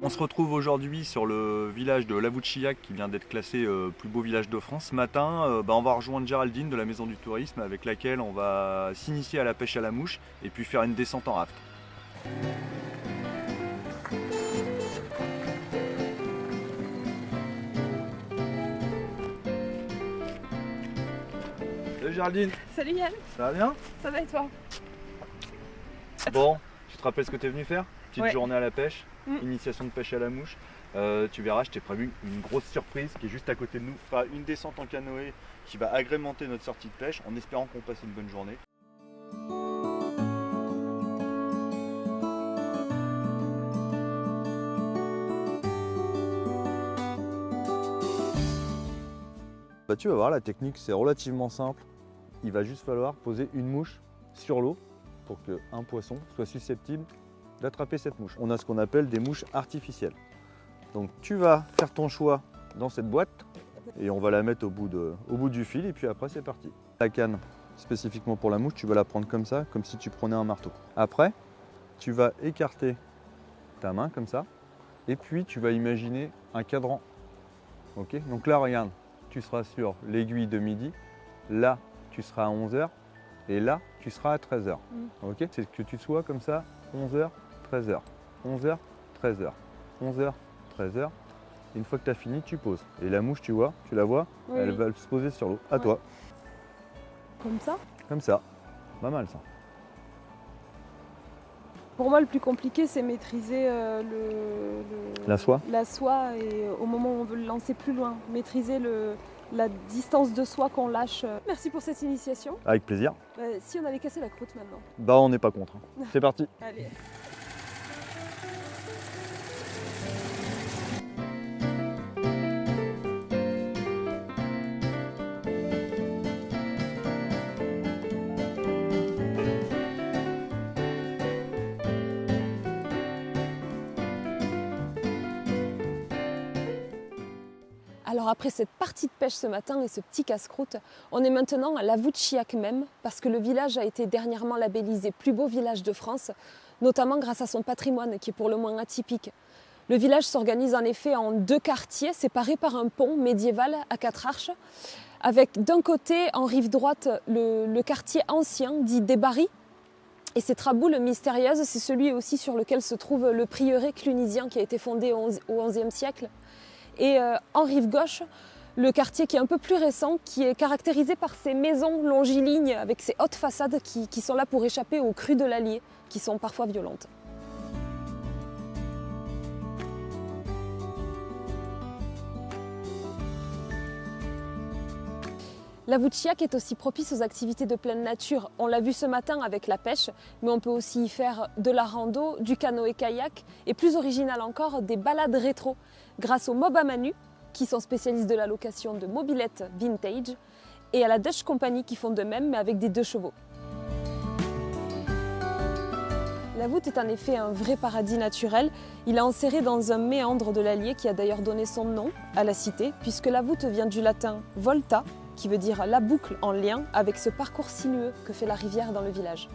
On se retrouve aujourd'hui sur le village de Lavouchillac qui vient d'être classé plus beau village de France. Ce matin, on va rejoindre Géraldine de la Maison du Tourisme avec laquelle on va s'initier à la pêche à la mouche et puis faire une descente en raft. Salut Géraldine. Salut Yann. Ça va bien? Ça va et toi? Bon, tu te rappelles ce que tu es venu faire? Petite Ouais. journée à la pêche, initiation de pêche à la mouche. Tu verras, je t'ai prévu une grosse surprise qui est juste à côté de nous. Enfin, une descente en canoë qui va agrémenter notre sortie de pêche en espérant qu'on passe une bonne journée. Bah, tu vas voir, la technique c'est relativement simple. Il va juste falloir poser une mouche sur l'eau pour qu'un poisson soit susceptible d'attraper cette mouche. On a ce qu'on appelle des mouches artificielles. Donc tu vas faire ton choix dans cette boîte et on va la mettre au bout du fil et puis après c'est parti. La canne, spécifiquement pour la mouche, tu vas la prendre comme ça, comme si tu prenais un marteau. Après, tu vas écarter ta main comme ça et puis tu vas imaginer un cadran. Ok, donc là regarde, tu seras sur l'aiguille de midi, là tu seras à 11h et là tu seras à 13h. Ok, c'est que tu sois comme ça, 11h, 13h, 11h, 13h, 11h, 13h. Une fois que tu as fini, tu poses. Et la mouche, tu vois, tu la vois, Oui, elle oui. va se poser sur l'eau. À toi, Comme ça? comme ça. Pas mal ça. Pour moi, le plus compliqué, c'est maîtriser La soie? la soie et au moment où on veut le lancer plus loin. Maîtriser la distance de soie qu'on lâche. Merci pour cette initiation. Avec plaisir. Si on allait casser la croûte maintenant. Bah, on n'est pas contre. Hein. C'est parti. Allez. Alors après cette partie de pêche ce matin et ce petit casse-croûte, on est maintenant à Lavouchillac même parce que le village a été dernièrement labellisé plus beau village de France, notamment grâce à son patrimoine qui est pour le moins atypique. Le village s'organise en effet en deux quartiers séparés par un pont médiéval à 4 arches, avec d'un côté en rive droite le quartier ancien dit des Barris. Et cette raboule mystérieuse, c'est celui aussi sur lequel se trouve le prieuré clunisien qui a été fondé au XIe siècle. Et en rive gauche, le quartier qui est un peu plus récent, qui est caractérisé par ces maisons longilignes avec ces hautes façades qui sont là pour échapper aux crues de l'Allier, qui sont parfois violentes. Lavouchillac est aussi propice aux activités de pleine nature. On l'a vu ce matin avec la pêche, mais on peut aussi y faire de la rando, du canoë-kayak et plus original encore, des balades rétro grâce aux Mobamanu qui sont spécialistes de la location de mobylettes vintage et à la Dutch Company qui font de même mais avec des 2 chevaux. La voûte est en effet un vrai paradis naturel. Il est enserré dans un méandre de l'Allier qui a d'ailleurs donné son nom à la cité puisque la voûte vient du latin volta qui veut dire la boucle en lien avec ce parcours sinueux que fait la rivière dans le village.